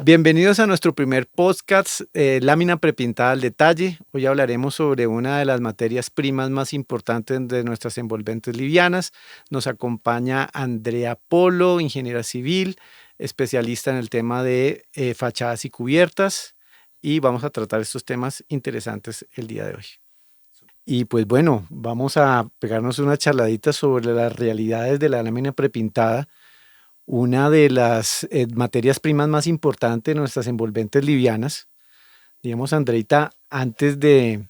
Bienvenidos a nuestro primer podcast, Lámina Prepintada al Detalle. Hoy hablaremos sobre una de las materias primas más importantes de nuestras envolventes livianas. Nos acompaña Andrea Polo, ingeniera civil, especialista en el tema de fachadas y cubiertas, y vamos a tratar estos temas interesantes el día de hoy. Y pues bueno, vamos a pegarnos una charladita sobre las realidades de la lámina prepintada, una de las materias primas más importantes de nuestras envolventes livianas. Digamos, Andreita, antes de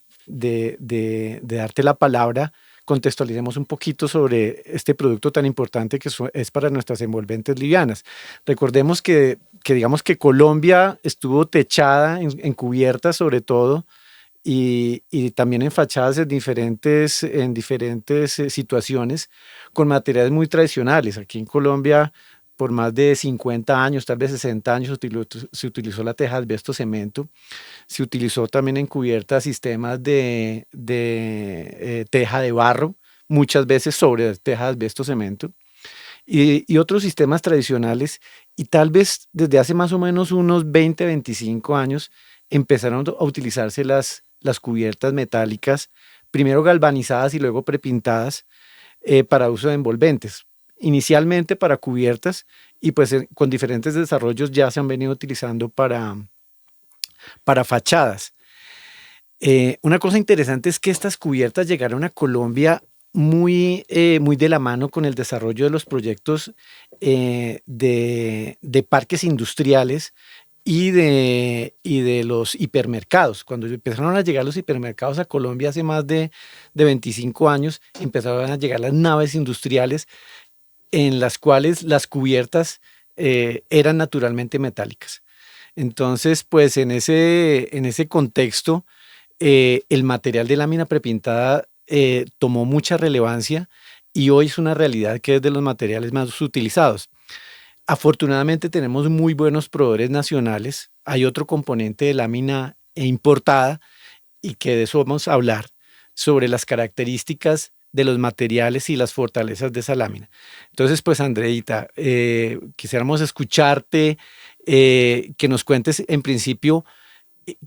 darte la palabra, contextualicemos un poquito sobre este producto tan importante que es para nuestras envolventes livianas. Recordemos que digamos que Colombia estuvo techada en cubiertas sobre todo, y también en fachadas en diferentes situaciones con materiales muy tradicionales. Aquí en Colombia, por más de 50 años, tal vez 60 años, se utilizó la teja de asbesto cemento. Se utilizó también en cubiertas sistemas de teja de barro, muchas veces sobre teja de asbesto cemento, y otros sistemas tradicionales. Y tal vez desde hace más o menos unos 20, 25 años empezaron a utilizarse las cubiertas metálicas, primero galvanizadas y luego prepintadas, para uso de envolventes. Inicialmente para cubiertas, y pues con diferentes desarrollos ya se han venido utilizando para fachadas. Una cosa interesante es que estas cubiertas llegaron a Colombia muy de la mano con el desarrollo de los proyectos de parques industriales y de los hipermercados. Cuando empezaron a llegar los hipermercados a Colombia hace más de 25 años, empezaron a llegar las naves industriales en las cuales las cubiertas eran naturalmente metálicas. Entonces, pues en ese contexto, el material de lámina prepintada tomó mucha relevancia y hoy es una realidad que es de los materiales más utilizados. Afortunadamente tenemos muy buenos proveedores nacionales. Hay otro componente de lámina importada, y que de eso vamos a hablar, sobre las características de los materiales y las fortalezas de esa lámina. Entonces, pues Andreita, quisiéramos escucharte, que nos cuentes en principio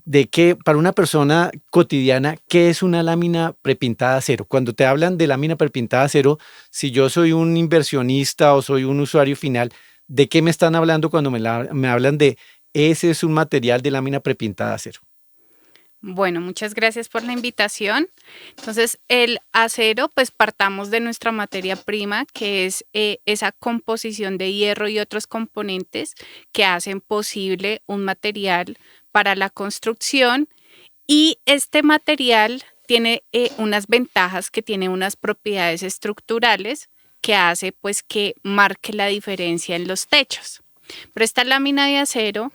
de qué, para una persona cotidiana, qué es una lámina prepintada a acero. Cuando te hablan de lámina prepintada a acero, si yo soy un inversionista o soy un usuario final, ¿de qué me están hablando cuando me hablan de ese es un material de lámina prepintada a acero? Bueno, muchas gracias por la invitación. Entonces, el acero, pues partamos de nuestra materia prima, que es esa composición de hierro y otros componentes que hacen posible un material para la construcción. Y este material tiene unas ventajas, que tiene unas propiedades estructurales que hace pues que marque la diferencia en los techos. Pero esta lámina de acero,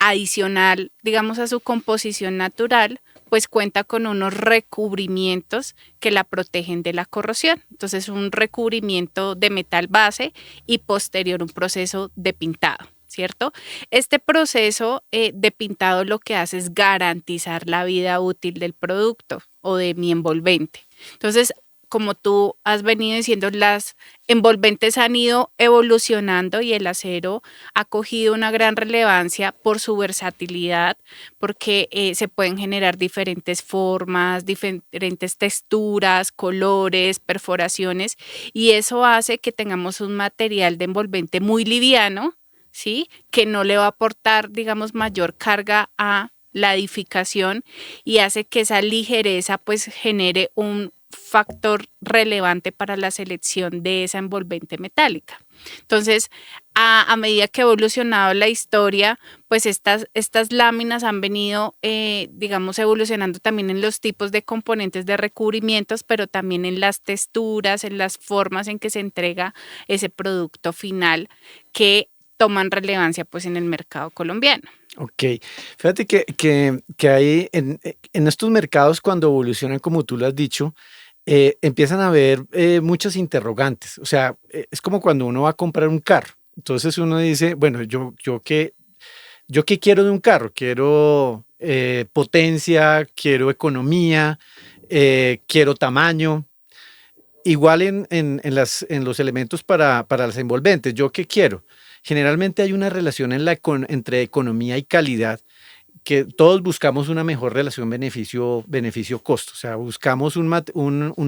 adicional, digamos, a su composición natural, pues cuenta con unos recubrimientos que la protegen de la corrosión. Entonces, un recubrimiento de metal base y posterior un proceso de pintado, ¿cierto? Este proceso de pintado lo que hace es garantizar la vida útil del producto o de mi envolvente. Entonces, como tú has venido diciendo, las envolventes han ido evolucionando y el acero ha cogido una gran relevancia por su versatilidad, porque se pueden generar diferentes formas, diferentes texturas, colores, perforaciones, y eso hace que tengamos un material de envolvente muy liviano, ¿sí? Que no le va a aportar, digamos, mayor carga a la edificación, y hace que esa ligereza pues genere un factor relevante para la selección de esa envolvente metálica. Entonces, a medida que ha evolucionado la historia, pues estas láminas han venido, digamos, evolucionando también en los tipos de componentes de recubrimientos, pero también en las texturas, en las formas en que se entrega ese producto final, que toman relevancia pues en el mercado colombiano. Ok, fíjate que hay en estos mercados, cuando evolucionan, como tú lo has dicho, empiezan a haber muchas interrogantes. O sea, es como cuando uno va a comprar un carro. Entonces uno dice, bueno, yo qué quiero de un carro. Quiero potencia, quiero economía, quiero tamaño. Igual en los elementos para las envolventes, ¿yo qué quiero? generalmente hay una relación entre economía y calidad, que todos buscamos una mejor relación beneficio-costo. O sea, buscamos un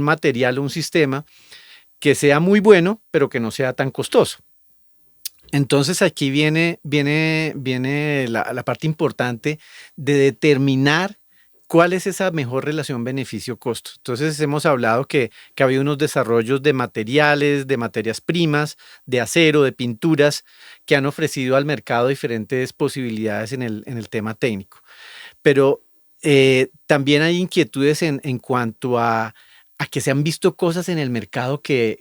material o un sistema que sea muy bueno, pero que no sea tan costoso. Entonces aquí viene la parte importante de determinar cuál es esa mejor relación beneficio-costo. Entonces hemos hablado que ha habido unos desarrollos de materiales, de materias primas, de acero, de pinturas, que han ofrecido al mercado diferentes posibilidades en el tema técnico. Pero también hay inquietudes en cuanto a que se han visto cosas en el mercado que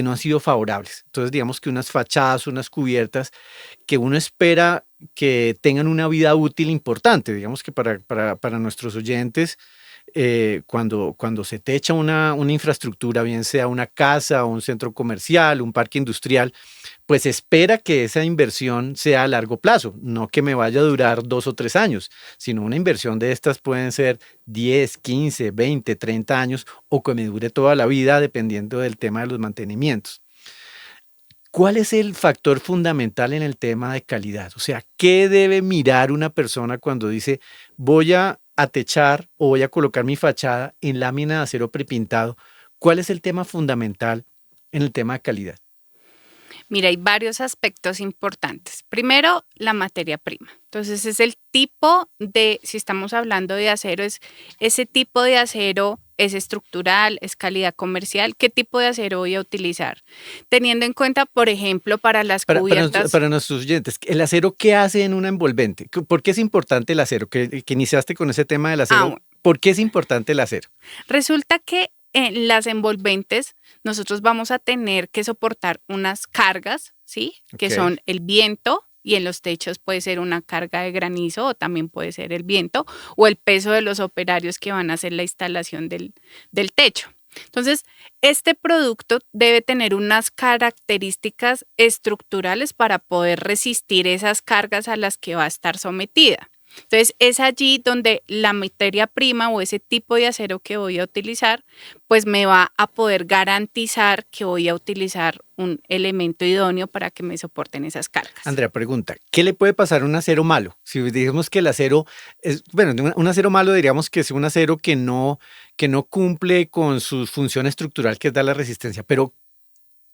no han sido favorables. Entonces, digamos que unas fachadas, unas cubiertas que uno espera que tengan una vida útil importante. Digamos que para nuestros oyentes, cuando se techa una infraestructura, bien sea una casa, un centro comercial, un parque industrial, pues espera que esa inversión sea a largo plazo, no que me vaya a durar 2 o 3 años, sino una inversión de estas pueden ser 10, 15, 20, 30 años o que me dure toda la vida dependiendo del tema de los mantenimientos. ¿Cuál es el factor fundamental en el tema de calidad? O sea, ¿qué debe mirar una persona cuando dice voy a techar o voy a colocar mi fachada en lámina de acero prepintado? ¿Cuál es el tema fundamental en el tema de calidad? Mira, hay varios aspectos importantes. Primero, la materia prima. Entonces, es el tipo si estamos hablando de acero, es ese tipo de acero, es estructural, es calidad comercial. ¿Qué tipo de acero voy a utilizar? Teniendo en cuenta, por ejemplo, para las cubiertas. Para nuestros oyentes, ¿el acero qué hace en una envolvente? ¿Por qué es importante el acero? Que iniciaste con ese tema del acero. Bueno. ¿Por qué es importante el acero? Resulta que en las envolventes nosotros vamos a tener que soportar unas cargas, ¿sí? Que son el viento, y en los techos puede ser una carga de granizo o también puede ser el viento o el peso de los operarios que van a hacer la instalación del techo. Entonces, este producto debe tener unas características estructurales para poder resistir esas cargas a las que va a estar sometida. Entonces, es allí donde la materia prima o ese tipo de acero que voy a utilizar, pues me va a poder garantizar que voy a utilizar un elemento idóneo para que me soporten esas cargas. Andrea, pregunta, ¿qué le puede pasar a un acero malo? Si digamos que el acero es, bueno, un acero malo diríamos que es un acero que no cumple con su función estructural, que es dar la resistencia, pero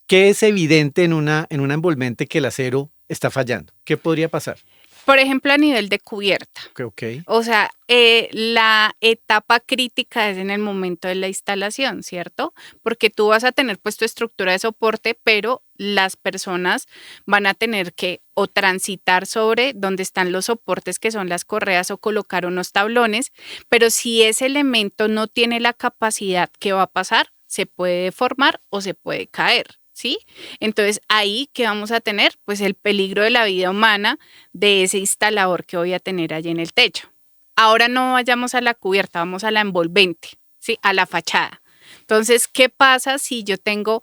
¿qué es evidente en una envolvente que el acero está fallando? ¿Qué podría pasar? Por ejemplo, a nivel de cubierta. Okay. O sea, la etapa crítica es en el momento de la instalación, ¿cierto? Porque tú vas a tener pues tu estructura de soporte, pero las personas van a tener que o transitar sobre donde están los soportes, que son las correas, o colocar unos tablones, pero si ese elemento no tiene la capacidad, ¿qué va a pasar? Se puede deformar o se puede caer. ¿Sí? Entonces, ahí, ¿qué vamos a tener? Pues el peligro de la vida humana de ese instalador que voy a tener allí en el techo. Ahora no vayamos a la cubierta, vamos a la envolvente, ¿sí? A la fachada. Entonces, ¿qué pasa si yo tengo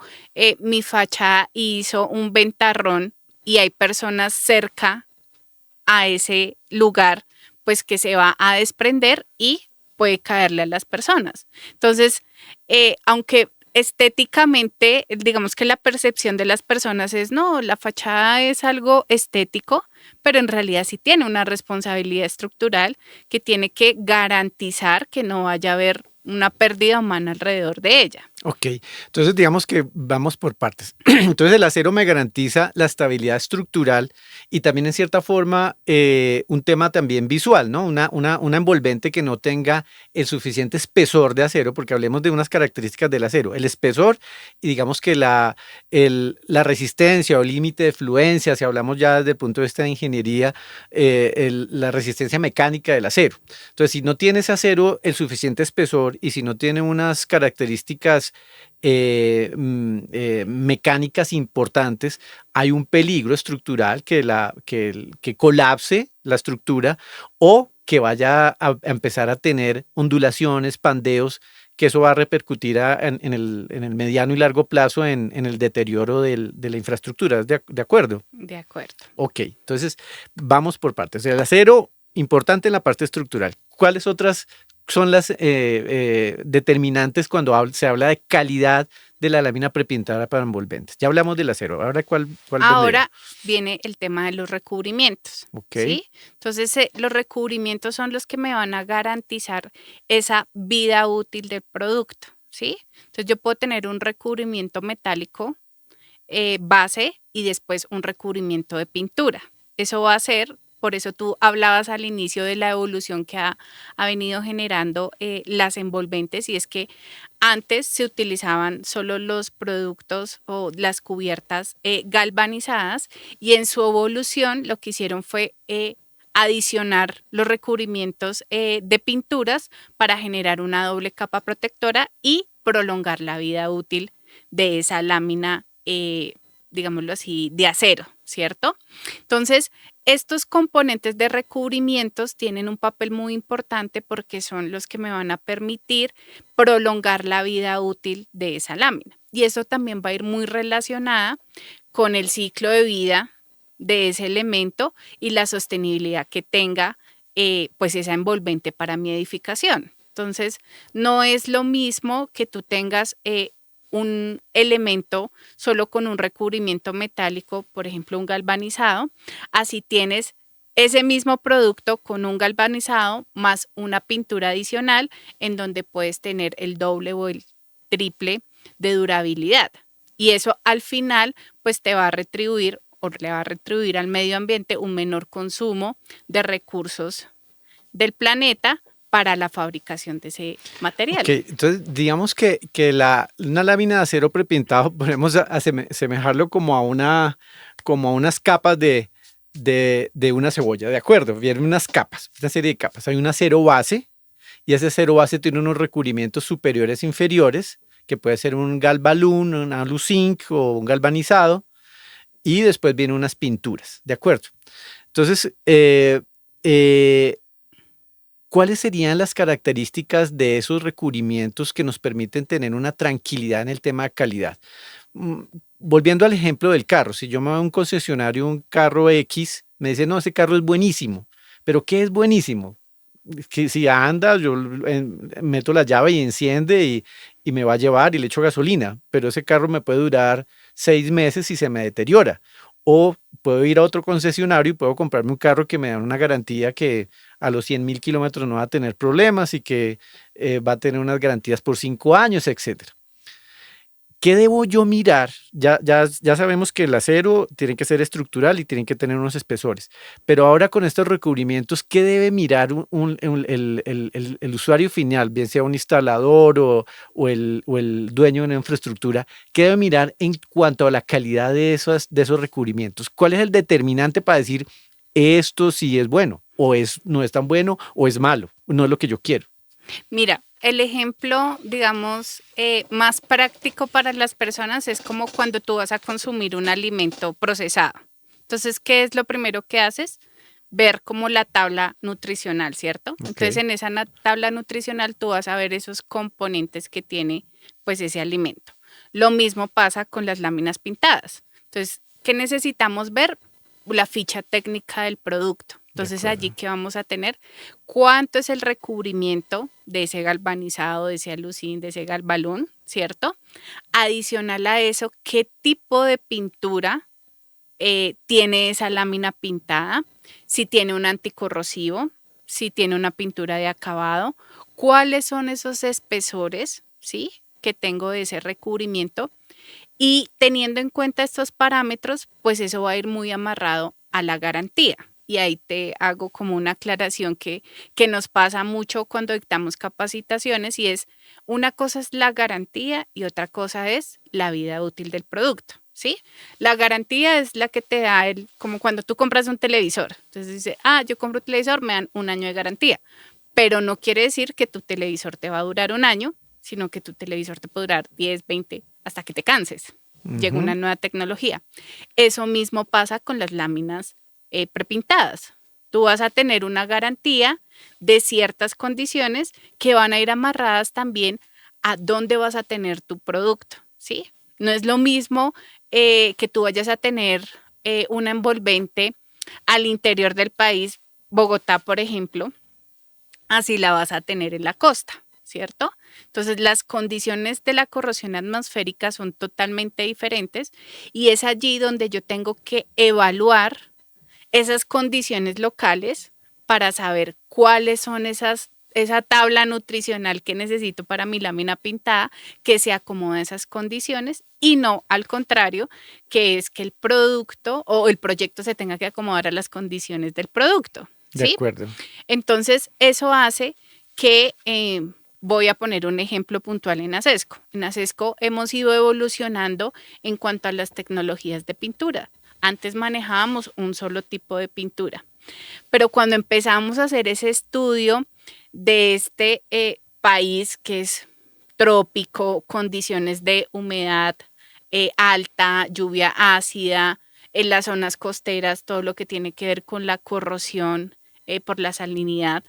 mi fachada y hizo un ventarrón y hay personas cerca a ese lugar, pues que se va a desprender y puede caerle a las personas? Entonces, aunque estéticamente, digamos que la percepción de las personas es, no, la fachada es algo estético, pero en realidad sí tiene una responsabilidad estructural que tiene que garantizar que no vaya a haber una pérdida humana alrededor de ella. Ok, entonces digamos que vamos por partes. Entonces el acero me garantiza la estabilidad estructural y también en cierta forma un tema también visual, ¿no? Una envolvente que no tenga el suficiente espesor de acero, porque hablemos de unas características del acero, el espesor y digamos que la resistencia o límite de fluencia, si hablamos ya desde el punto de vista de ingeniería, la resistencia mecánica del acero. Entonces si no tiene ese acero el suficiente espesor y si no tiene unas características mecánicas importantes, hay un peligro estructural que colapse la estructura o que vaya a empezar a tener ondulaciones, pandeos, que eso va a repercutir en el mediano y largo plazo en el deterioro de la infraestructura. ¿De acuerdo? De acuerdo. Ok, entonces vamos por partes. El acero, importante en la parte estructural. ¿Cuáles otras son las determinantes cuando se habla de calidad de la lámina prepintada para envolventes? Ya hablamos del acero, ahora ¿cuál vendría? Ahora viene el tema de los recubrimientos, Ok, ¿sí? Entonces, los recubrimientos son los que me van a garantizar esa vida útil del producto, ¿sí? Entonces, yo puedo tener un recubrimiento metálico base y después un recubrimiento de pintura. Eso va a ser, por eso tú hablabas al inicio de la evolución que ha venido generando las envolventes, y es que antes se utilizaban solo los productos o las cubiertas galvanizadas, y en su evolución lo que hicieron fue adicionar los recubrimientos de pinturas para generar una doble capa protectora y prolongar la vida útil de esa lámina, digámoslo así, de acero, ¿cierto? Entonces, estos componentes de recubrimientos tienen un papel muy importante porque son los que me van a permitir prolongar la vida útil de esa lámina. Y eso también va a ir muy relacionada con el ciclo de vida de ese elemento y la sostenibilidad que tenga pues esa envolvente para mi edificación. Entonces, no es lo mismo que tú tengas un elemento solo con un recubrimiento metálico, por ejemplo, un galvanizado, así tienes ese mismo producto con un galvanizado más una pintura adicional en donde puedes tener el doble o el triple de durabilidad. Y eso al final pues te va a retribuir o le va a retribuir al medio ambiente un menor consumo de recursos del planeta para la fabricación de ese ok, material. entonces digamos que una lámina de acero prepintado podemos asemejarlo como a unas capas de una cebolla, ¿de acuerdo? Vienen unas capas, una serie de capas. Hay un acero base y ese acero base tiene unos recubrimientos superiores e inferiores, que puede ser un galvalum, un aluzinc o un galvanizado, y después vienen unas pinturas, ¿de acuerdo? Entonces, eh, ¿cuáles serían las características de esos recubrimientos que nos permiten tener una tranquilidad en el tema de calidad? Mm, Volviendo al ejemplo del carro, si yo me voy a un concesionario, un carro X, me dice, no, ese carro es buenísimo, pero ¿qué es buenísimo? Que si anda, yo meto la llave y enciende y me va a llevar y le echo gasolina, pero ese carro me puede durar 6 meses y se me deteriora. O puedo ir a otro concesionario y puedo comprarme un carro que me da una garantía que a los 100.000 kilómetros no va a tener problemas y que va a tener unas garantías por 5 años, etcétera. ¿Qué debo yo mirar? Ya sabemos que el acero tiene que ser estructural y tiene que tener unos espesores, pero ahora con estos recubrimientos, ¿qué debe mirar el usuario final, bien sea un instalador o el dueño de una infraestructura? ¿Qué debe mirar en cuanto a la calidad de esos recubrimientos? ¿Cuál es el determinante para decir esto sí es bueno, no es tan bueno, o es malo, no es lo que yo quiero? Mira, el ejemplo, digamos, más práctico para las personas es como cuando tú vas a consumir un alimento procesado. Entonces, ¿qué es lo primero que haces? Ver como la tabla nutricional, ¿cierto? Ok, Entonces, en esa tabla nutricional tú vas a ver esos componentes que tiene pues ese alimento. Lo mismo pasa con las láminas pintadas. Entonces, ¿qué necesitamos ver? La ficha técnica del producto. de Entonces, allí acuerdo. que vamos a tener cuánto es el recubrimiento de ese galvanizado, de ese alucín, de ese galvalún, ¿cierto? Adicional a eso, qué tipo de pintura tiene esa lámina pintada, si tiene un anticorrosivo, si tiene una pintura de acabado, cuáles son esos espesores, ¿sí? Que tengo de ese recubrimiento, y teniendo en cuenta estos parámetros, pues eso va a ir muy amarrado a la garantía. Y ahí te hago como una aclaración que nos pasa mucho cuando dictamos capacitaciones, y es una cosa es la garantía y otra cosa es la vida útil del producto, ¿sí? La garantía es la que te da como cuando tú compras un televisor. Entonces dice, yo compro un televisor, me dan un año de garantía, pero no quiere decir que tu televisor te va a durar un año, sino que tu televisor te puede durar 10, 20, hasta que te canses. Llega Ujú. una nueva tecnología. Eso mismo pasa con las láminas prepintadas. Tú vas a tener una garantía de ciertas condiciones que van a ir amarradas también a dónde vas a tener tu producto, ¿sí? No es lo mismo que tú vayas a tener una envolvente al interior del país, Bogotá, por ejemplo, así la vas a tener en la costa, ¿cierto? Entonces las condiciones de la corrosión atmosférica son totalmente diferentes y es allí donde yo tengo que evaluar esas condiciones locales para saber cuáles son esa tabla nutricional que necesito para mi lámina pintada que se acomoda a esas condiciones y no al contrario, que es que el producto o el proyecto se tenga que acomodar a las condiciones del producto, De ¿sí? acuerdo. Entonces, eso hace que, voy a poner un ejemplo puntual en Acesco. En Acesco hemos ido evolucionando en cuanto a las tecnologías de pintura. Antes manejábamos un solo tipo de pintura, pero cuando empezamos a hacer ese estudio de este país que es trópico, condiciones de humedad alta, lluvia ácida, en las zonas costeras, todo lo que tiene que ver con la corrosión por la salinidad.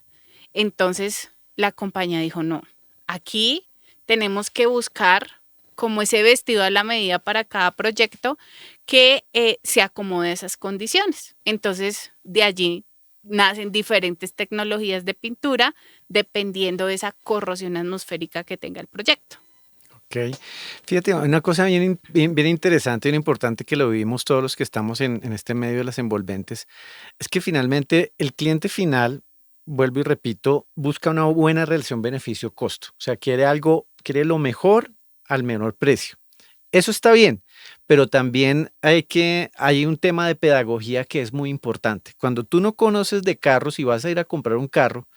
Entonces la compañía dijo, no, aquí tenemos que buscar como ese vestido a la medida para cada proyecto que se acomode a esas condiciones. Entonces de allí nacen diferentes tecnologías de pintura dependiendo de esa corrosión atmosférica que tenga el proyecto. Ok. Fíjate, una cosa bien interesante y importante que lo vivimos todos los que estamos en este medio de las envolventes, es que finalmente el cliente final, vuelvo y repito, busca una buena relación beneficio-costo. O sea, quiere algo, quiere lo mejor al menor precio. Eso está bien, pero también hay un tema de pedagogía que es muy importante. Cuando tú no conoces de carros y vas a ir a comprar un carro,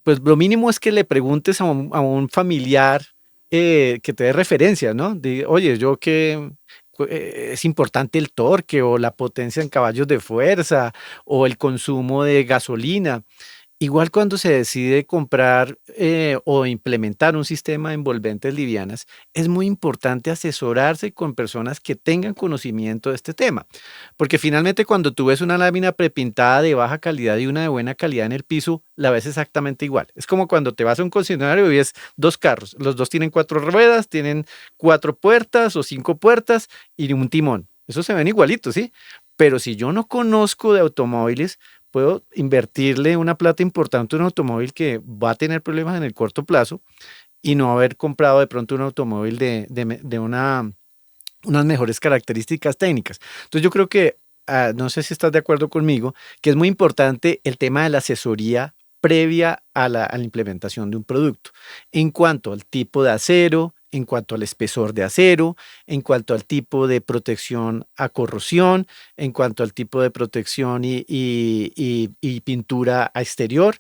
pues lo mínimo es que le preguntes a un familiar que te dé referencias, ¿no? Oye, yo que es importante el torque o la potencia en caballos de fuerza o el consumo de gasolina. Igual cuando se decide comprar o implementar un sistema de envolventes livianas, es muy importante asesorarse con personas que tengan conocimiento de este tema, porque finalmente cuando tú ves una lámina prepintada de baja calidad y una de buena calidad en el piso, la ves exactamente igual. Es como cuando te vas a un concesionario y ves dos carros, los dos tienen cuatro ruedas, tienen cuatro puertas o cinco puertas y un timón. Eso se ven igualitos, ¿sí? Pero si yo no conozco de automóviles, puedo invertirle una plata importante a un automóvil que va a tener problemas en el corto plazo y no haber comprado de pronto un automóvil de unas mejores características técnicas. Entonces yo creo que, no sé si estás de acuerdo conmigo, que es muy importante el tema de la asesoría previa a la implementación de un producto, en cuanto al tipo de acero, en cuanto al espesor de acero, en cuanto al tipo de protección a corrosión, en cuanto al tipo de protección y pintura a exterior,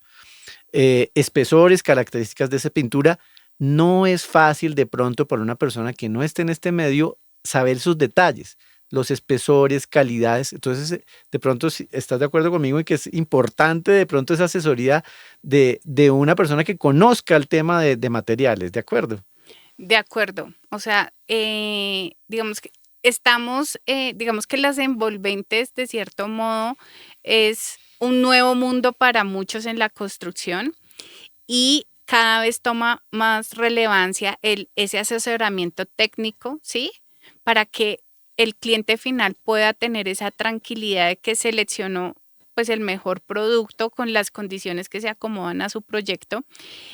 espesores, características de esa pintura. No es fácil de pronto para una persona que no esté en este medio saber sus detalles, los espesores, calidades. Entonces, de pronto, si estás de acuerdo conmigo en que es importante de pronto esa asesoría de una persona que conozca el tema de materiales, ¿de acuerdo? De acuerdo. O sea, digamos que estamos, digamos que las envolventes, de cierto modo, es un nuevo mundo para muchos en la construcción y cada vez toma más relevancia ese asesoramiento técnico, ¿sí? Para que el cliente final pueda tener esa tranquilidad de que seleccionó pues el mejor producto con las condiciones que se acomodan a su proyecto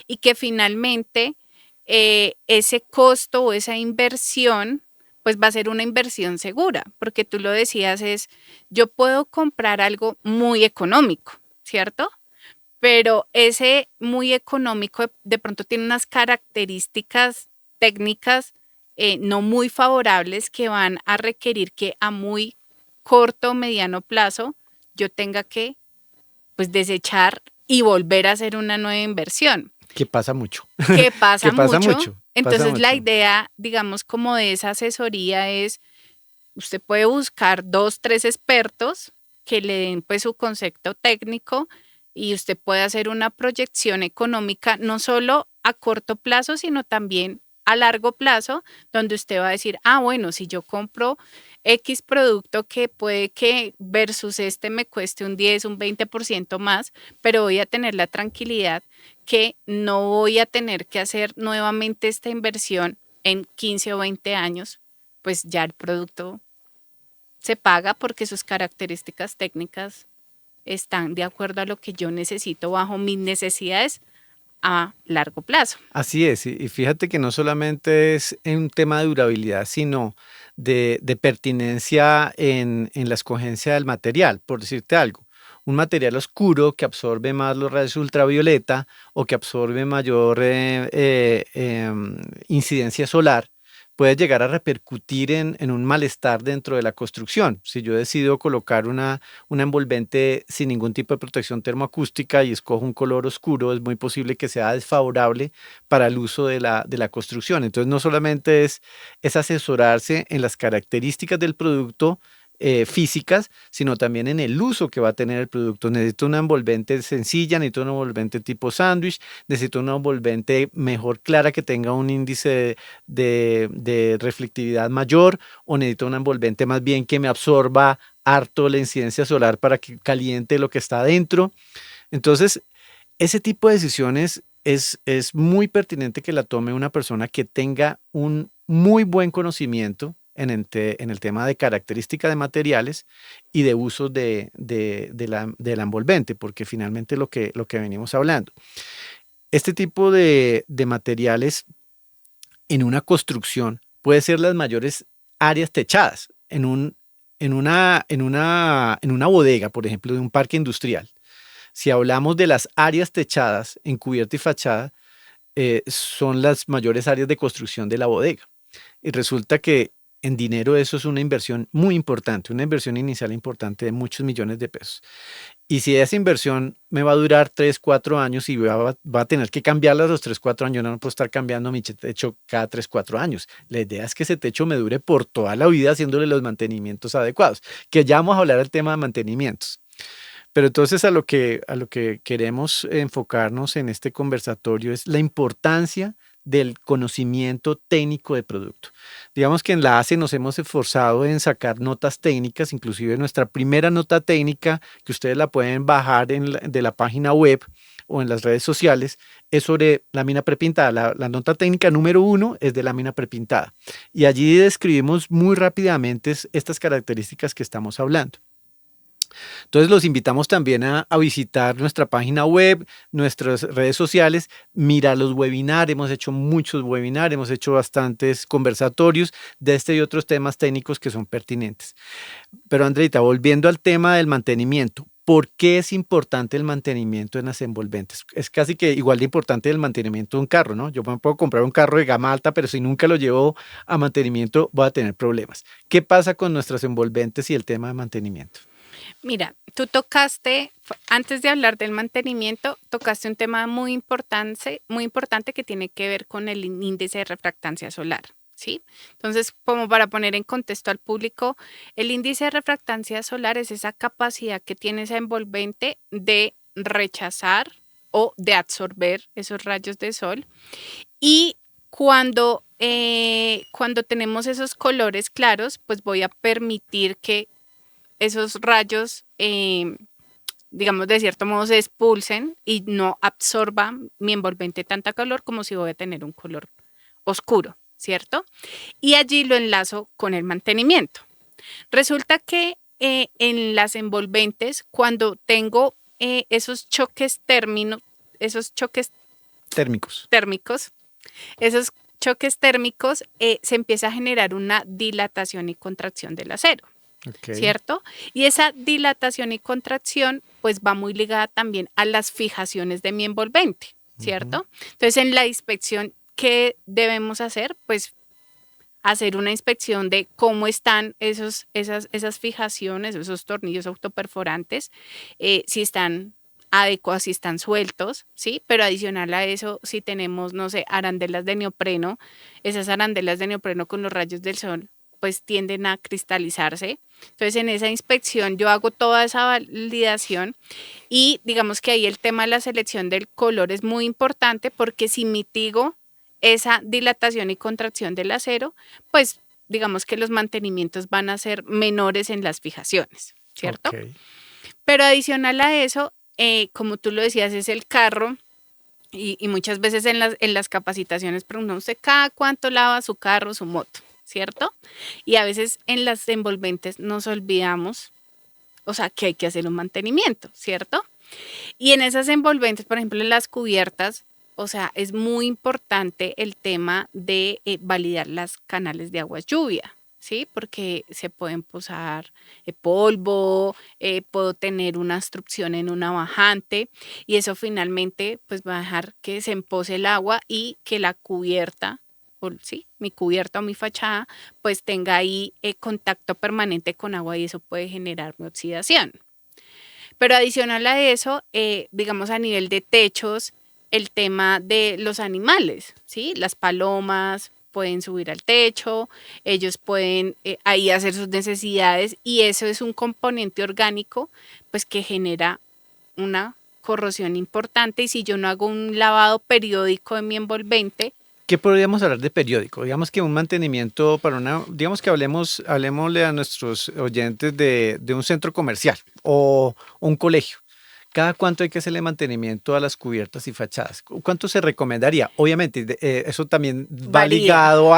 y que finalmente ese costo o esa inversión pues va a ser una inversión segura, porque tú lo decías yo puedo comprar algo muy económico, ¿cierto? Pero ese muy económico de pronto tiene unas características técnicas no muy favorables que van a requerir que a muy corto o mediano plazo yo tenga que pues desechar y volver a hacer una nueva inversión, Que pasa mucho, que pasa que pasa mucho. mucho, pasa Entonces la mucho. idea, digamos, como de esa asesoría es, usted puede buscar 2, 3 expertos que le den pues su concepto técnico y usted puede hacer una proyección económica no solo a corto plazo, sino también a largo plazo, donde usted va a decir, ah, bueno, si yo compro X producto que puede que versus este me cueste un 10, un 20% más, pero voy a tener la tranquilidad que no voy a tener que hacer nuevamente esta inversión en 15 o 20 años, pues ya el producto se paga porque sus características técnicas están de acuerdo a lo que yo necesito bajo mis necesidades a largo plazo. Así es, y fíjate que no solamente es un tema de durabilidad, sino de pertinencia en la escogencia del material, por decirte algo. Un material oscuro que absorbe más los rayos ultravioleta o que absorbe mayor incidencia solar puede llegar a repercutir en un malestar dentro de la construcción. Si yo decido colocar una envolvente sin ningún tipo de protección termoacústica y escojo un color oscuro, es muy posible que sea desfavorable para el uso de la construcción. Entonces, no solamente es asesorarse en las características del producto físicas, sino también en el uso que va a tener el producto. Necesito una envolvente sencilla, necesito una envolvente tipo sándwich, necesito una envolvente mejor clara que tenga un índice de reflectividad mayor, o necesito una envolvente más bien que me absorba harto la incidencia solar para que caliente lo que está adentro. Entonces, ese tipo de decisiones es muy pertinente que la tome una persona que tenga un muy buen conocimiento en el tema de características de materiales y de uso de la envolvente, porque finalmente lo que venimos hablando. Este tipo de materiales en una construcción puede ser las mayores áreas techadas en una bodega, por ejemplo, de un parque industrial. Si hablamos de las áreas techadas en cubierta y fachada, son las mayores áreas de construcción de la bodega. Y resulta que en dinero eso es una inversión muy importante, una inversión inicial importante de muchos millones de pesos. Y si esa inversión me va a durar 3, 4 años y va a tener que cambiarla a los 3, 4 años, no puedo estar cambiando mi techo cada 3, 4 años. La idea es que ese techo me dure por toda la vida haciéndole los mantenimientos adecuados, que ya vamos a hablar del tema de mantenimientos. Pero entonces a lo que queremos enfocarnos en este conversatorio es la importancia del conocimiento técnico de producto. Digamos que en la ACE nos hemos esforzado en sacar notas técnicas, inclusive nuestra primera nota técnica, que ustedes la pueden bajar de la página web o en las redes sociales, es sobre lámina prepintada. La nota técnica número 1 es de lámina prepintada. Y allí describimos muy rápidamente estas características que estamos hablando. Entonces los invitamos también a visitar nuestra página web, nuestras redes sociales, mirar los webinars, hemos hecho muchos webinars, hemos hecho bastantes conversatorios de este y otros temas técnicos que son pertinentes. Pero Andreita, volviendo al tema del mantenimiento, ¿por qué es importante el mantenimiento en las envolventes? Es casi que igual de importante el mantenimiento de un carro, ¿no? Yo me puedo comprar un carro de gama alta, pero si nunca lo llevo a mantenimiento voy a tener problemas. ¿Qué pasa con nuestras envolventes y el tema de mantenimiento? Mira, tú tocaste, antes de hablar del mantenimiento, tocaste un tema muy importante que tiene que ver con el índice de refractancia solar, ¿sí? Entonces, como para poner en contexto al público, el índice de refractancia solar es esa capacidad que tiene esa envolvente de rechazar o de absorber esos rayos de sol. Y cuando tenemos esos colores claros, pues voy a permitir que esos rayos, digamos, de cierto modo se expulsen y no absorba mi envolvente tanta calor como si voy a tener un color oscuro, ¿cierto? Y allí lo enlazo con el mantenimiento. Resulta que en las envolventes, cuando tengo esos choques térmicos, esos choques térmicos, se empieza a generar una dilatación y contracción del acero. Okay. ¿Cierto? Y esa dilatación y contracción pues va muy ligada también a las fijaciones de mi envolvente, ¿cierto? Entonces en la inspección, ¿qué debemos hacer? Pues hacer una inspección de cómo están esas fijaciones, esos tornillos autoperforantes, si están adecuados, si están sueltos, ¿sí? Pero adicional a eso, si tenemos, no sé, arandelas de neopreno, esas arandelas de neopreno con los rayos del sol pues tienden a cristalizarse. Entonces en esa inspección yo hago toda esa validación y digamos que ahí el tema de la selección del color es muy importante porque si mitigo esa dilatación y contracción del acero, pues digamos que los mantenimientos van a ser menores en las fijaciones, ¿cierto? Okay. Pero adicional a eso, como tú lo decías, es el carro. Y muchas veces en las capacitaciones preguntamos usted cada cuánto lava su carro, su moto, ¿cierto? Y a veces en las envolventes nos olvidamos o sea, que hay que hacer un mantenimiento, ¿cierto? Y en esas envolventes, por ejemplo, en las cubiertas, o sea, es muy importante el tema de validar las canales de agua lluvia, ¿sí? Porque se pueden posar polvo, puedo tener una obstrucción en una bajante y eso finalmente pues va a dejar que se empose el agua y que la cubierta, sí, mi cubierta o mi fachada, pues tenga ahí contacto permanente con agua y eso puede generar oxidación. Pero adicional a eso, digamos a nivel de techos, el tema de los animales, ¿sí? Las palomas pueden subir al techo, ellos pueden ahí hacer sus necesidades y eso es un componente orgánico pues que genera una corrosión importante y si yo no hago un lavado periódico de mi envolvente. ¿Qué podríamos hablar de periódico? Digamos que un mantenimiento para digamos que hablemosle a nuestros oyentes de un centro comercial o un colegio. ¿Cada cuánto hay que hacerle mantenimiento a las cubiertas y fachadas? ¿Cuánto se recomendaría? Obviamente, eso también va Varía. ligado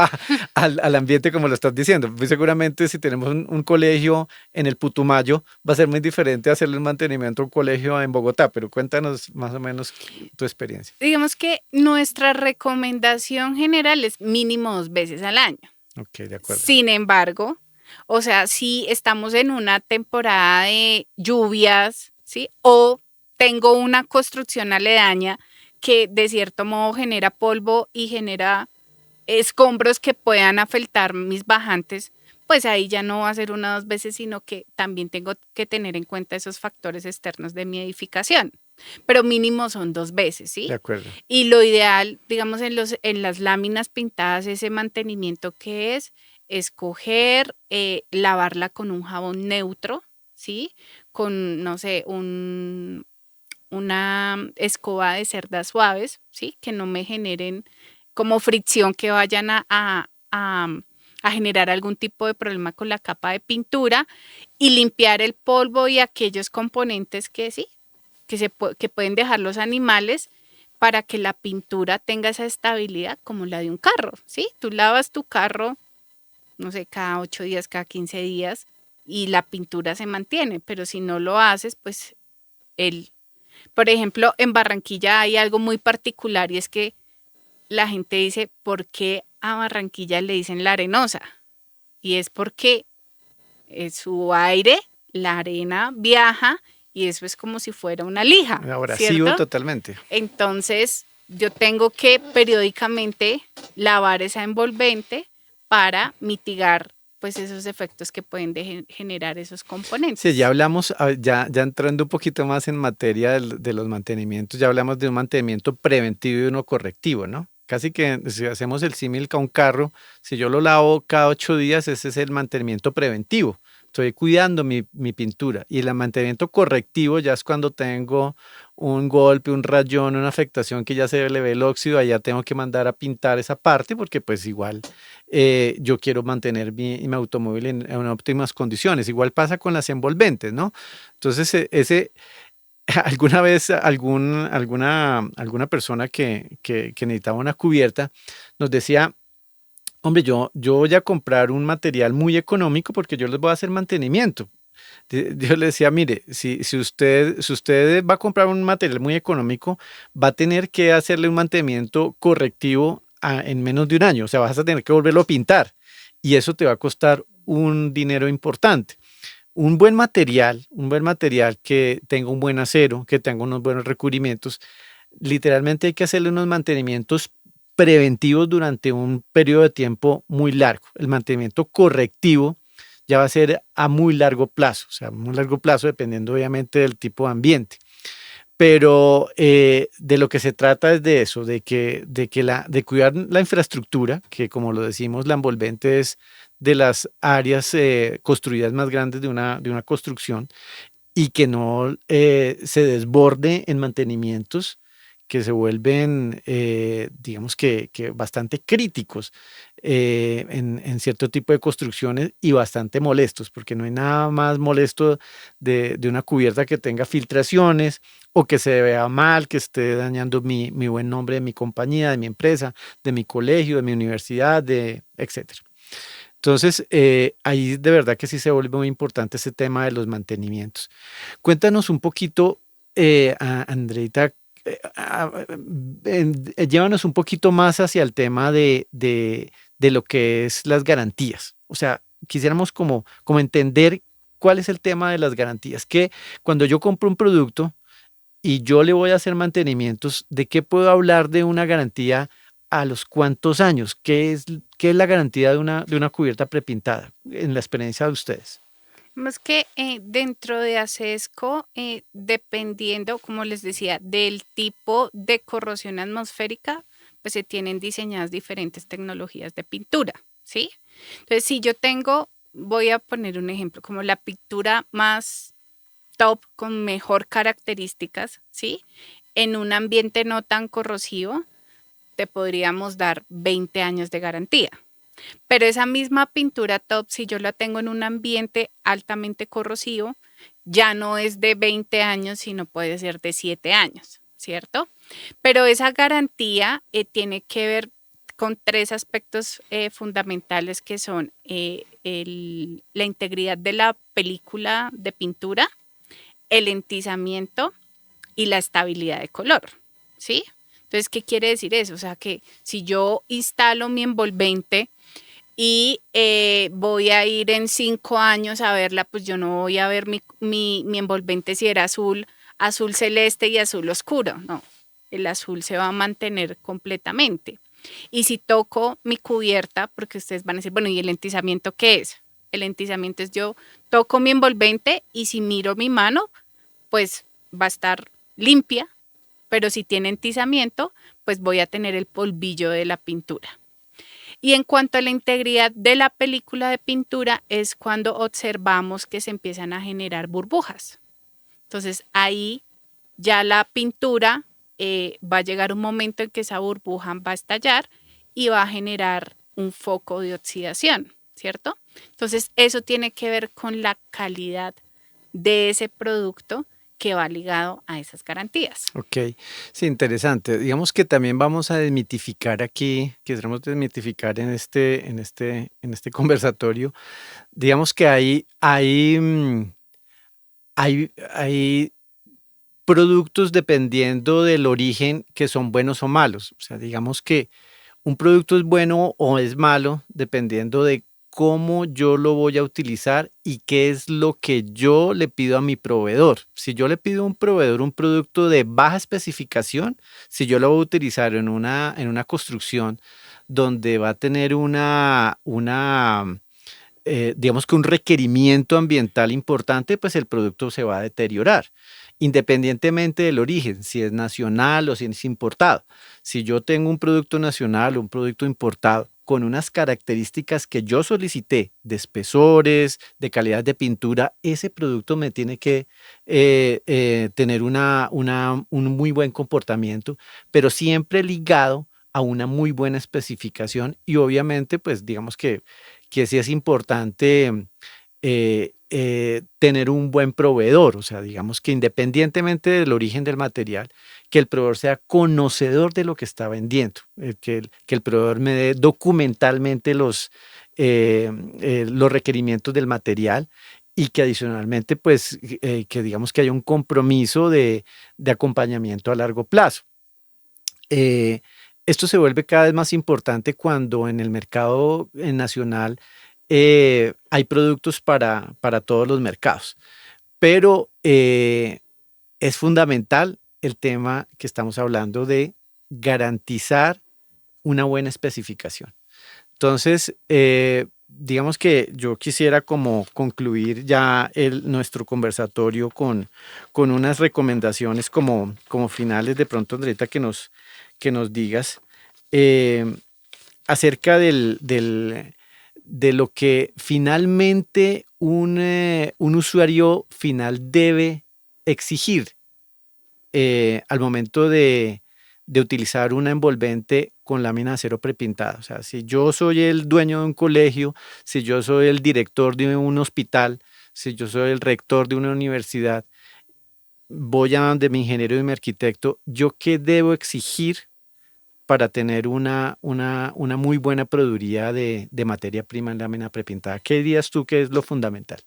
al ambiente, como lo estás diciendo. Pues seguramente si tenemos un colegio en el Putumayo, va a ser muy diferente hacerle el mantenimiento a un colegio en Bogotá, pero cuéntanos más o menos tu experiencia. Digamos que nuestra recomendación general es mínimo 2 veces al año. Ok, de acuerdo. Sin embargo, o sea, si estamos en una temporada de lluvias, ¿sí? O tengo una construcción aledaña que de cierto modo genera polvo y genera escombros que puedan afectar mis bajantes, pues ahí ya no va a ser 1 o 2 veces, sino que también tengo que tener en cuenta esos factores externos de mi edificación. Pero mínimo son 2 veces, ¿sí? De acuerdo. Y lo ideal, digamos, en las láminas pintadas, ese mantenimiento que es escoger, lavarla con un jabón neutro, ¿sí? Con, no sé, una escoba de cerdas suaves, ¿sí? Que no me generen como fricción que vayan a generar algún tipo de problema con la capa de pintura y limpiar el polvo y aquellos componentes que sí, que pueden dejar los animales para que la pintura tenga esa estabilidad como la de un carro, ¿sí? Tú lavas tu carro, no sé, cada 8 días, cada 15 días y la pintura se mantiene, pero si no lo haces, pues el, por ejemplo, en Barranquilla hay algo muy particular y es que la gente dice, ¿por qué a Barranquilla le dicen la arenosa? Y es porque su aire, la arena viaja y eso es como si fuera una lija, Abrasivo ¿cierto? totalmente. Entonces, yo tengo que periódicamente lavar esa envolvente para mitigar pues esos efectos que pueden generar esos componentes. Sí, ya hablamos, ya entrando un poquito más en materia de los mantenimientos, ya hablamos de un mantenimiento preventivo y uno correctivo, ¿no? Casi que si hacemos el símil con un carro, si yo lo lavo cada 8 días, ese es el mantenimiento preventivo. Estoy cuidando mi pintura. Y el mantenimiento correctivo ya es cuando tengo un golpe, un rayón, una afectación que ya se le ve el óxido, allá tengo que mandar a pintar esa parte porque pues igual yo quiero mantener mi automóvil en óptimas condiciones. Igual pasa con las envolventes, ¿no? Entonces, alguna vez alguna persona que necesitaba una cubierta nos decía, hombre, yo voy a comprar un material muy económico porque yo les voy a hacer mantenimiento. Yo le decía, mire, si usted va a comprar un material muy económico, va a tener que hacerle un mantenimiento correctivo en menos de un año. O sea, vas a tener que volverlo a pintar y eso te va a costar un dinero importante. Un buen material que tenga un buen acero, que tenga unos buenos recubrimientos, literalmente hay que hacerle unos mantenimientos preventivos durante un periodo de tiempo muy largo. El mantenimiento correctivo ya va a ser a muy largo plazo, o sea, muy largo plazo dependiendo obviamente del tipo de ambiente. Pero de lo que se trata es de eso, de cuidar la infraestructura, que como lo decimos, la envolvente es de las áreas construidas más grandes de una construcción y que no se desborde en mantenimientos que se vuelven, digamos que bastante críticos en cierto tipo de construcciones y bastante molestos, porque no hay nada más molesto de una cubierta que tenga filtraciones o que se vea mal, que esté dañando mi buen nombre de mi compañía, de mi empresa, de mi colegio, de mi universidad, etcétera. Entonces, ahí de verdad que sí se vuelve muy importante ese tema de los mantenimientos. Cuéntanos un poquito, Andreita, llévanos un poquito más hacia el tema de lo que es las garantías. O sea, quisiéramos como entender cuál es el tema de las garantías, que cuando yo compro un producto y yo le voy a hacer mantenimientos, ¿de qué puedo hablar de una garantía a los cuántos años? Qué es la garantía de una cubierta prepintada en la experiencia de ustedes? Más que dentro de ASESCO, dependiendo, como les decía, del tipo de corrosión atmosférica, pues se tienen diseñadas diferentes tecnologías de pintura, ¿sí? Entonces, si yo tengo, voy a poner un ejemplo, como la pintura más top con mejor características, ¿sí? En un ambiente no tan corrosivo, te podríamos dar 20 años de garantía. Pero esa misma pintura top, si yo la tengo en un ambiente altamente corrosivo, ya no es de 20 años, sino puede ser de 7 años, ¿cierto? Pero esa garantía tiene que ver con tres aspectos fundamentales que son la integridad de la película de pintura, el entizamiento y la estabilidad de color, ¿sí? Entonces, ¿qué quiere decir eso? O sea, que si yo instalo mi envolvente y voy a ir en 5 años a verla, pues yo no voy a ver mi envolvente si era azul, azul celeste y azul oscuro, no, el azul se va a mantener completamente. Y si toco mi cubierta, porque ustedes van a decir, bueno, ¿y el entizamiento qué es? El entizamiento es yo toco mi envolvente y si miro mi mano, pues va a estar limpia, pero si tiene entizamiento, pues voy a tener el polvillo de la pintura. Y en cuanto a la integridad de la película de pintura, es cuando observamos que se empiezan a generar burbujas. Entonces ahí ya la pintura va a llegar un momento en que esa burbuja va a estallar y va a generar un foco de oxidación, ¿cierto? Entonces eso tiene que ver con la calidad de ese producto que va ligado a esas garantías. Ok, sí, interesante. Digamos que también vamos a desmitificar aquí, quisiéramos desmitificar en este conversatorio. Digamos que hay productos dependiendo del origen que son buenos o malos. O sea, digamos que un producto es bueno o es malo dependiendo de cómo yo lo voy a utilizar y qué es lo que yo le pido a mi proveedor. Si yo le pido a un proveedor un producto de baja especificación, si yo lo voy a utilizar en una construcción donde va a tener digamos que un requerimiento ambiental importante, pues el producto se va a deteriorar, independientemente del origen, si es nacional o si es importado. Si yo tengo un producto nacional o un producto importado con unas características que yo solicité de espesores, de calidad de pintura, ese producto me tiene que tener un muy buen comportamiento, pero siempre ligado a una muy buena especificación y obviamente, pues digamos que sí es importante tener un buen proveedor, o sea, digamos que independientemente del origen del material, que el proveedor sea conocedor de lo que está vendiendo, que el proveedor me dé documentalmente los requerimientos del material y que adicionalmente, pues, que digamos que haya un compromiso de acompañamiento a largo plazo. Eh, Esto se vuelve cada vez más importante cuando en el mercado nacional hay productos para todos los mercados, pero es fundamental el tema que estamos hablando de garantizar una buena especificación. Entonces, digamos que yo quisiera como concluir ya nuestro conversatorio con unas recomendaciones como finales de pronto, Andreta, que nos digas eh, acerca de lo que finalmente un usuario final debe exigir al momento de utilizar una envolvente con lámina de acero prepintada. O sea, si yo soy el dueño de un colegio, si yo soy el director de un hospital, si yo soy el rector de una universidad, voy a donde mi ingeniero y mi arquitecto, ¿yo qué debo exigir para tener una muy buena produría de materia prima en lámina prepintada? ¿Qué dirías tú que es lo fundamental?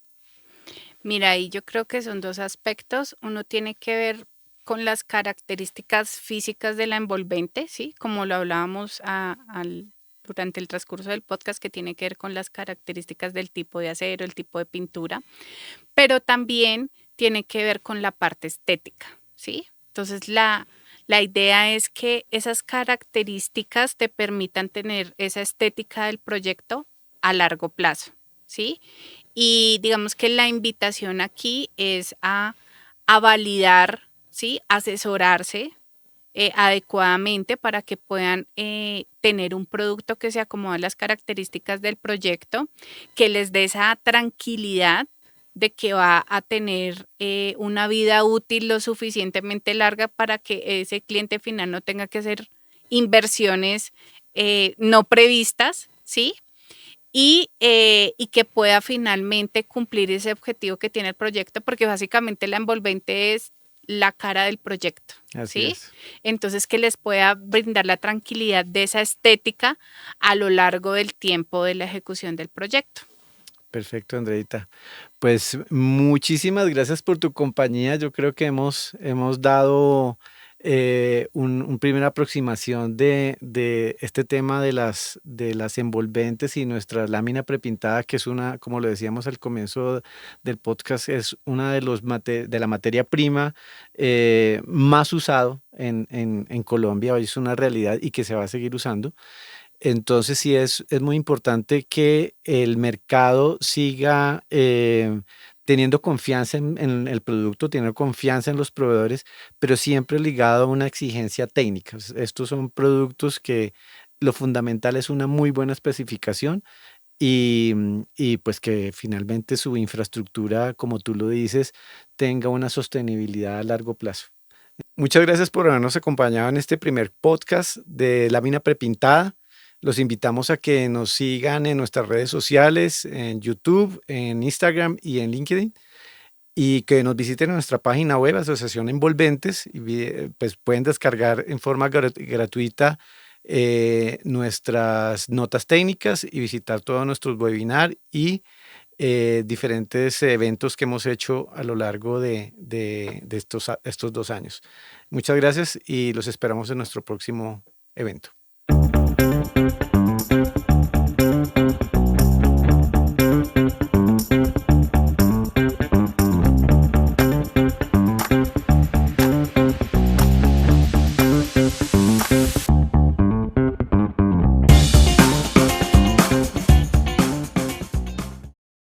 Mira, ahí yo creo que son dos aspectos. Uno tiene que ver con las características físicas de la envolvente, ¿sí? Como lo hablábamos durante el transcurso del podcast, que tiene que ver con las características del tipo de acero, el tipo de pintura, pero también tiene que ver con la parte estética, ¿sí? Entonces, la idea es que esas características te permitan tener esa estética del proyecto a largo plazo, ¿sí? Y digamos que la invitación aquí es a validar, ¿sí? Asesorarse adecuadamente para que puedan tener un producto que se acomode a las características del proyecto, que les dé esa tranquilidad de que va a tener una vida útil lo suficientemente larga para que ese cliente final no tenga que hacer inversiones no previstas, ¿sí? Y que pueda finalmente cumplir ese objetivo que tiene el proyecto, porque básicamente la envolvente es la cara del proyecto, Así ¿sí? es. Entonces que les pueda brindar la tranquilidad de esa estética a lo largo del tiempo de la ejecución del proyecto. Perfecto, Andreita. Pues muchísimas gracias por tu compañía. Yo creo que hemos dado una primera aproximación de este tema de las envolventes y nuestra lámina prepintada, que es una, como lo decíamos al comienzo del podcast, es una de la materia prima más usado en Colombia. Hoy es una realidad y que se va a seguir usando. Entonces sí es muy importante que el mercado siga teniendo confianza en el producto, teniendo confianza en los proveedores, pero siempre ligado a una exigencia técnica. Estos son productos que lo fundamental es una muy buena especificación y pues que finalmente su infraestructura, como tú lo dices, tenga una sostenibilidad a largo plazo. Muchas gracias por habernos acompañado en este primer podcast de Lámina Prepintada. Los invitamos a que nos sigan en nuestras redes sociales, en YouTube, en Instagram y en LinkedIn, y que nos visiten en nuestra página web, Asociación Envolventes, y pues pueden descargar en forma gratuita nuestras notas técnicas y visitar todos nuestros webinars y diferentes eventos que hemos hecho a lo largo de estos 2 años. Muchas gracias y los esperamos en nuestro próximo evento.